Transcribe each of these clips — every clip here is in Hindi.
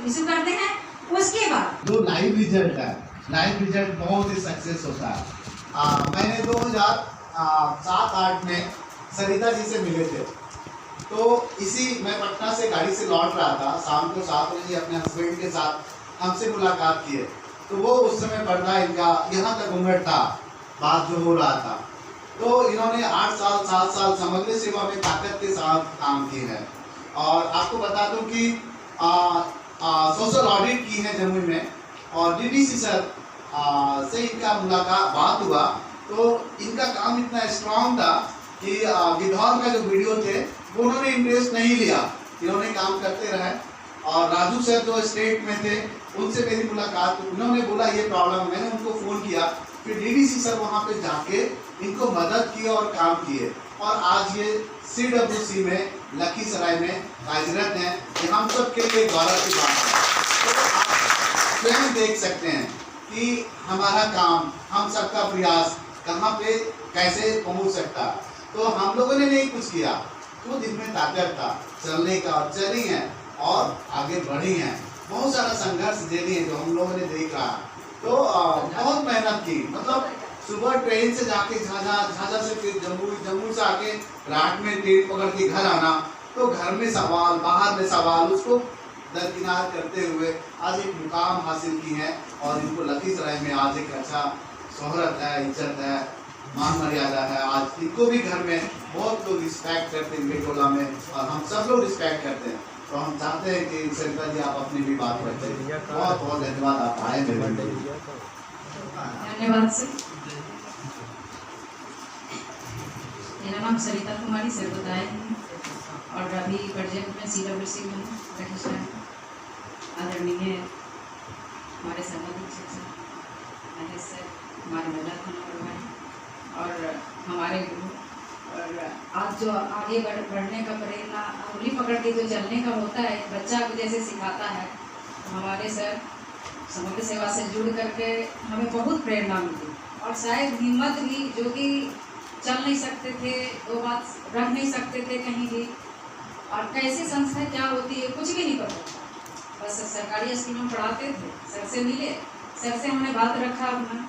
इशू करते हैं। उसके बाद जो लाइव रिजल्ट है, लाइव रिजल्ट बहुत ही सक्सेस होता है। मैंने 2007-8 में सरिता जी से मिले थे, तो मैं पटना से गाड़ी से लौट रहा था, शाम को 7 बजे अपने हस्बैंड के साथ हमसे मुलाकात किए। तो वो उस समय पर्दा इनका यहाँ तक घूंघट था, बात जो हो रहा था। तो इन्होंने 8 साल 7 साल समग्र सेवा में ताकत के साथ काम किए हैं। और आपको बता दूं कि सोशल ऑडिट की है जम्मू में, और डीडीसी सर से इनका मुलाकात बात हुआ, तो इनका काम इतना स्ट्रांग था कि विधौर का जो वीडियो थे वो उन्होंने इंटरेस्ट नहीं लिया, इन्होंने काम करते रहे। और राजू सर जो स्टेट में थे उनसे मेरी मुलाकात, उन्होंने बोला ये प्रॉब्लम, मैंने उनको फ़ोन किया, फिर डीडीसी सर वहाँ पे जाके इनको मदद किए और काम किए। और आज ये CWC में लखीसराय में कार्यरत हैं। ये हम सब के लिए गौरव की बात है। तो आप स्वयं देख सकते हैं कि हमारा काम, हम सबका प्रयास कहाँ पे कैसे पहुँच सकता। तो हम लोगों ने नहीं कुछ किया, खुद इनमें ताकत था चलने का, और चली हैं और आगे बढ़ी हैं। बहुत सारा संघर्ष झेली है जो हम लोगों ने देखा। तो बहुत मेहनत की, मतलब सुबह ट्रेन से जाके झाझा से फिर जम्मू से आके रात में ट्रेन पकड़ के घर आना, तो घर में सवाल, बाहर में सवाल, उसको दरकिनार करते हुए आज एक मुकाम हासिल की है। और इनको लखीसराय में आज एक अच्छा शोहरत है, इज्जत है, मान मर्यादा है। आज इनको भी घर में बहुत लोग रिस्पेक्ट करते हैं, इनके टोला में, और हम सब लोग रिस्पेक्ट करते हैं। तो हम चाहते हैं कि सरिता जी आप अपनी भी बात रखें। बहुत बहुत धन्यवाद, आप आए मेरे लिए। धन्यवाद सर। मेरा नाम सरिता कुमारी सर बताए हैं, और अभी प्रेजेंट में CWC में लखीसराय आदरणीय हमारे संगठन सर महेश सर, हमारे महिला थाना प्रभारी और हमारे गुरु। और आज जो आगे बढ़ने का प्रेरणा, उंगली पकड़ के जो चलने का होता है, बच्चा को जैसे सिखाता है, तो हमारे सर समग्र सेवा से जुड़ करके हमें बहुत प्रेरणा मिली। और शायद हिम्मत भी, जो कि चल नहीं सकते थे, वो बात रख नहीं सकते थे कहीं भी, और कैसे संस्था क्या होती है कुछ भी नहीं पता। बस सरकारी स्कूल में पढ़ाते थे, सर से मिले, सर से हमने बात रखा अपना,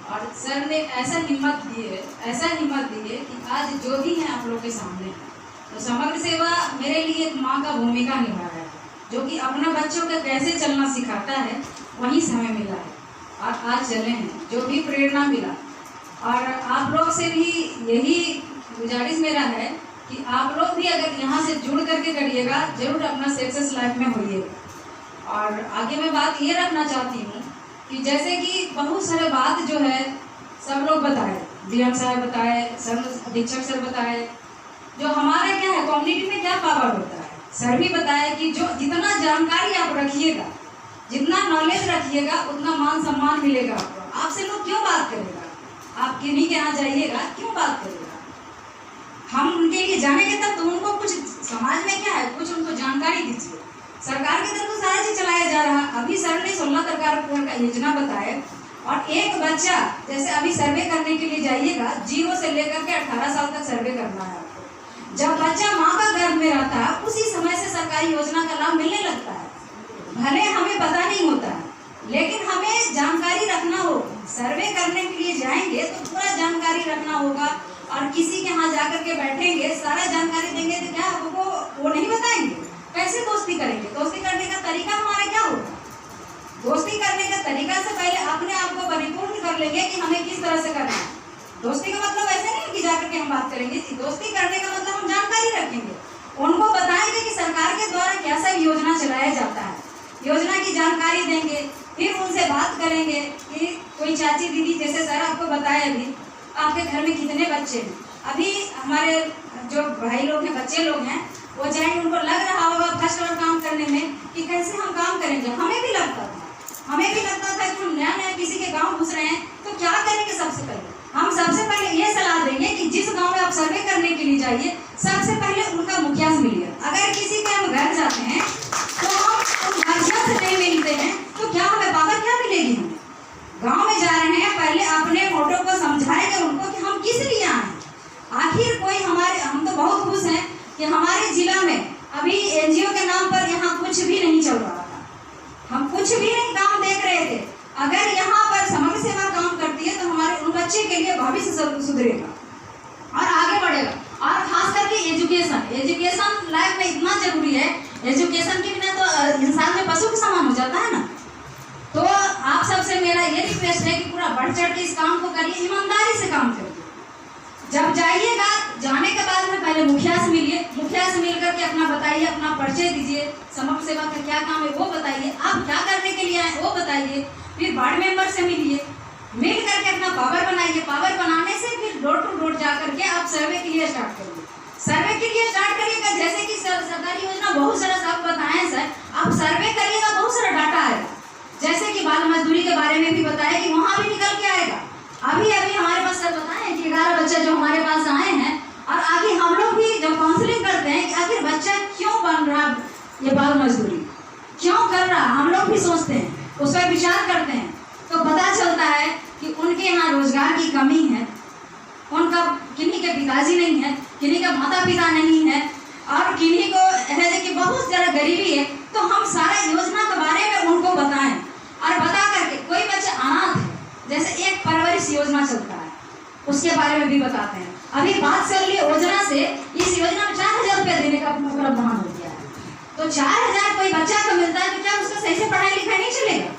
और सर ने ऐसा हिम्मत दिए कि आज जो भी है आप लोग के सामने। तो समग्र सेवा मेरे लिए एक माँ का भूमिका निभा है, जो कि अपने बच्चों को कैसे चलना सिखाता है, वही समय मिला है और आज चले हैं, जो भी प्रेरणा मिला। और आप लोग से भी यही गुजारिश मेरा है कि आप लोग भी अगर यहाँ से जुड़ करके करिएगा, जरूर अपना सक्सेस लाइफ में होइएगा। और आगे मैं बात ये रखना चाहती हूँ कि जैसे कि बहुत सारे बात जो है सब लोग बताए, DM साहब बताए, सर अधीक्षक सर बताए, जो हमारा क्या है कम्युनिटी में क्या पावर होता है, सर भी बताए कि जो जितना जानकारी आप रखिएगा, जितना नॉलेज रखिएगा, उतना मान सम्मान मिलेगा आपको। आपसे लोग क्यों बात करेगा, आप किन्हीं के यहाँ जाइएगा, क्यों बात करेगा। हम उनके लिए जानेंगे तब, तो उनको कुछ समाज में क्या है, कुछ उनको जानकारी दीजिए। सरकार की तरफ तो सारा चीज चलाया जा रहा है। अभी सर ने 16 प्रकार का योजना बताए, और एक बच्चा जैसे अभी सर्वे करने के लिए जाइएगा, 0 से लेकर के 18 साल तक सर्वे करना है आपको। जब बच्चा माँ का गर्भ में रहता है, उसी समय से सरकारी योजना का लाभ मिलने लगता है। भले हमें पता नहीं होता है, लेकिन हमें जानकारी रखना होगा। सर्वे करने के लिए जाएंगे तो पूरा जानकारी रखना होगा, और किसी के यहाँ जाकर के बैठेंगे, सारा जानकारी देंगे तो क्या वो नहीं बताएंगे। कैसे दोस्ती करेंगे, दोस्ती करने का तरीका हमारा क्या होगा। दोस्ती करने का तरीका से पहले अपने आप को परिपूर्ण कर लेंगे कि हमें किस तरह से करना है। दोस्ती का मतलब ऐसे नहीं कि जाकर के हम बात करेंगे, दोस्ती करने का मतलब हम जानकारी रखेंगे, उनको बताएंगे कि सरकार के द्वारा क्या सब योजना चलाया जाता है, योजना की जानकारी देंगे। फिर उनसे बात करेंगे कि कोई चाची दीदी, जैसे सर आपको बताया अभी, आपके घर में कितने बच्चे हैं। अभी हमारे जो भाई लोग हैं, बच्चे लोग हैं, वो जाएंगे, उनको लग रहा होगा फर्स्ट बार काम करने में कि कैसे हम काम करेंगे। हमें भी लगता था कि हम नया नया किसी के गांव घुस रहे हैं, तो क्या करेंगे। सबसे पहले हम सबसे पहले ये सलाह देंगे कि जिस गांव में आप सर्वे करने के लिए जाइए, सबसे पहले उनका मुखिया से मिलिए। अगर किसी के हम घर जाते हैं तो हम उन मुखिया से नहीं मिलते हैं, तो क्या हमें पावर क्या मिलेगी। हमें गाँव में जा रहे हैं, पहले अपने मोटो को समझाएंगे उनको कि हम किस लिए आए। आखिर कोई हम तो बहुत खुश हैं कि हमारे जिला में अभी NGO के नाम पर यहाँ कुछ भी नहीं चल रहा था। कुछ भी नहीं काम देख रहे थे। अगर यहाँ पर समग्र सेवा काम करती है तो हमारे उन बच्चे के लिए भविष्य सुधरेगा और आगे बढ़ेगा। और खास करके एजुकेशन लाइफ में इतना जरूरी है। एजुकेशन के बिना तो इंसान में पशु के समान हो जाता है ना। तो आप सबसे मेरा ये रिक्वेस्ट है कि पूरा बढ़ चढ़ के इस काम को करिए, ईमानदारी से काम करिए। जब जाइएगा, जाने के बाद में पहले मुखिया से मिलिए, मुखिया से मिल करके अपना बताइए, अपना परिचय दीजिए, समग्र सेवा का क्या काम है वो बताइए, आप क्या करने के लिए आए वो बताइए। फिर वार्ड मेंबर से मिलिए, मिल करके अपना पावर बनाइए। पावर बनाने से फिर डोर टू डोर जा करके आप सर्वे के लिए स्टार्ट करिए। सर्वे के लिए स्टार्ट करिएगा, जैसे कि सरकारी योजना बहुत सारा सब बताएं सर, आप सर्वे करिएगा, बहुत सारा डाटा आएगा। जैसे कि बाल मजदूरी के बारे में भी बताया कि वहाँ भी निकल के आएगा। अभी हमारे पास सर बताएं कि 11 बच्चे जो हमारे पास आए हैं, और आगे हम लोग भी जब काउंसलिंग करते हैं कि आखिर बच्चा क्यों बन रहा, ये बाल मजदूरी क्यों कर रहा, हम लोग भी सोचते हैं, उस पर विचार करते हैं, तो पता चलता है कि उनके यहाँ रोजगार की कमी है, उनका किन्हीं के पिताजी नहीं है, किन्हीं का माता पिता नहीं है, और किन्हीं को है कि बहुत ज़्यादा गरीबी है। तो हम सारा योजना के बारे में उनको बताएं, और बता करके कोई बच्चा अनाथ है, जैसे एक परवरिश योजना चलता है, उसके बारे में भी बताते हैं। अभी बात चल रही योजना से, इस योजना में 4000 रुपया देने का प्रावधान हो गया है। तो 4000 कोई बच्चा को मिलता है तो क्या उसका सही से पढ़ाई लिखाई नहीं चलेगा?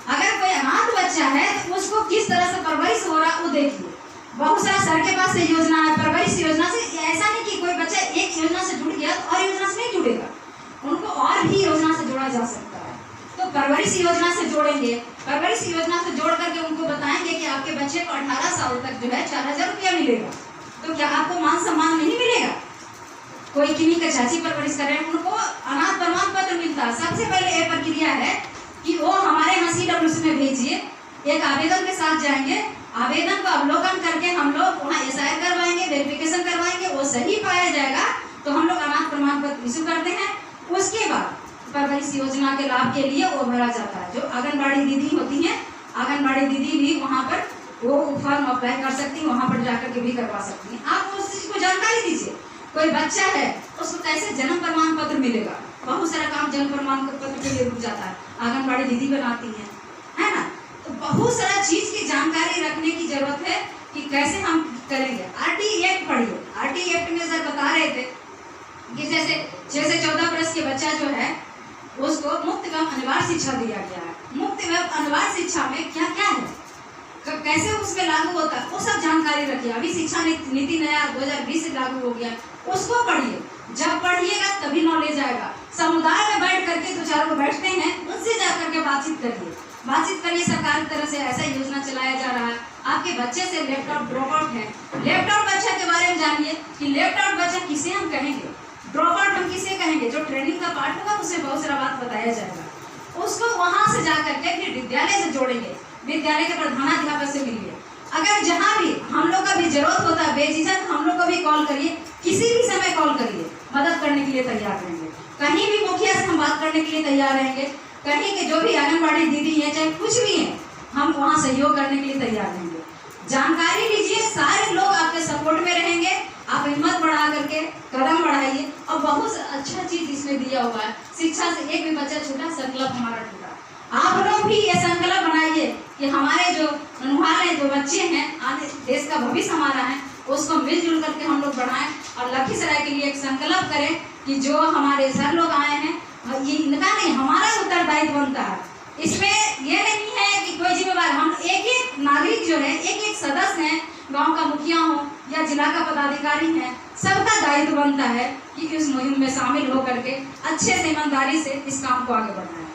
अगर कोई अनाथ बच्चा है तो उसको किस तरह से परवरिश हो रहा है वो देखिए। बहुत सारा सर के पास से योजना है, परवरिश योजना से। ऐसा नहीं कि कोई बच्चा एक योजना से जुड़ गया तो और योजना से नहीं जुड़ेगा, उनको और भी योजना से जोड़ा जा सकता है। तो परवरिश योजना से जोड़ेंगे, परवरिश योजना से जोड़ करके उनको बताएंगे कि आपके बच्चे को 18 साल तक जो है 4000 रुपया मिलेगा। तो क्या आपको मान सम्मान नहीं मिलेगा? कोई किन्हीं का चाची परवरिश कर रहे हैं, उनको अनाथ प्रमाण पत्र मिलता है। सबसे पहले ये प्रक्रिया है कि वो हमारे यहाँ CWC में भेजिए, एक आवेदन के साथ जाएंगे, आवेदन को अवलोकन करके हम लोग वहाँ SIR करवाएंगे, वेरिफिकेशन करवाएंगे, वो सही पाया जाएगा तो हम लोग अनाथ प्रमाण पत्र इशू करते हैं। उसके बाद परवरिश योजना के लाभ के लिए वो भरा जाता है। जो आंगनबाड़ी दीदी होती हैं, आंगनबाड़ी दीदी भी वहाँ पर वो फॉर्म अप्लाई कर सकती हैं, वहाँ पर जाकर के भी करवा सकती हैं। आप उस चीज़ को जानकारी दीजिए। कोई बच्चा है उसको कैसे जन्म प्रमाण पत्र मिलेगा? बहुत सारा काम जन्म प्रमाण पत्र के लिए रुक जाता है, आंगनबाड़ी दीदी बनाती है ना। तो बहुत सारा चीज़ की जानकारी रखने की जरूरत है कि कैसे हम करेंगे। RT एक्ट पढ़िए। RT एक्ट में सर बता रहे थे कि जैसे 6 से 14 वर्ष के बच्चा जो है उसको मुफ्त एवं अनिवार्य शिक्षा दिया गया है। मुफ्त एवं अनिवार्य शिक्षा में क्या क्या है, कैसे उसमें लागू होता है, वो सब जानकारी रखिए। अभी शिक्षा नीति नया 2020 से लागू हो गया, उसको पढ़िए। जब पढ़िएगा तभी नॉलेज आएगा। समुदाय में बैठ करके 2-4 लोग बैठते हैं, उनसे जा करके बातचीत करिए। सरकार की तरफ से ऐसा योजना चलाया जा रहा है। आपके बच्चे से लैपटॉप ड्रॉप आउट है, लैपटॉप बच्चा के बारे में जानिए कि लैपटॉप बच्चा किसे हम कहेंगे, ड्रॉप आउट हम किसे कहेंगे। जो ट्रेनिंग का पार्ट होगा उसमें बहुत सारा बात बताया जाएगा। उसको वहाँ से जा करके फिर विद्यालय से जोड़ेंगे, विद्यालय के प्रधानाध्यापक से मिलिए। अगर जहाँ भी हम लोग का भी जरूरत होता है, बेझिझक हम लोग को भी कॉल करिए, किसी भी समय कॉल करिए, मदद करने के लिए तैयार रहेंगे। कहीं भी मुखिया से हम बात करने के लिए तैयार रहेंगे, कहीं के जो भी आंगनबाड़ी दीदी है चाहे कुछ भी है, हम वहाँ सहयोग करने के लिए तैयार रहेंगे। जानकारी लीजिए, सारे लोग आपके सपोर्ट में रहेंगे। आप हिम्मत बढ़ा करके कदम बढ़ाइए। और बहुत अच्छा चीज इसमें दिया हुआ है, शिक्षा से एक भी बच्चा छूटा, संकल्प हमारा टूटा। आप लोग भी ये संकल्प बनाइए कि हमारे जो नन्हारे जो बच्चे हैं, आगे देश का भविष्य हमारा है, उसको मिलजुल करके हम लोग बढ़ाएं। और लखीसराय के लिए एक संकल्प करें कि जो हमारे सर लोग आए हैं, ये इनका नहीं, हमारा उत्तरदायित्व बनता है। इसमें ये नहीं है कि कोई जिम्मेवार, हम एक नागरिक जो है, एक सदस्य है, गांव का मुखिया हो या जिला का पदाधिकारी है, सबका दायित्व बनता है कि इस मुहिम में शामिल होकर के अच्छे से ईमानदारी से इस काम को आगे बढ़ाएं।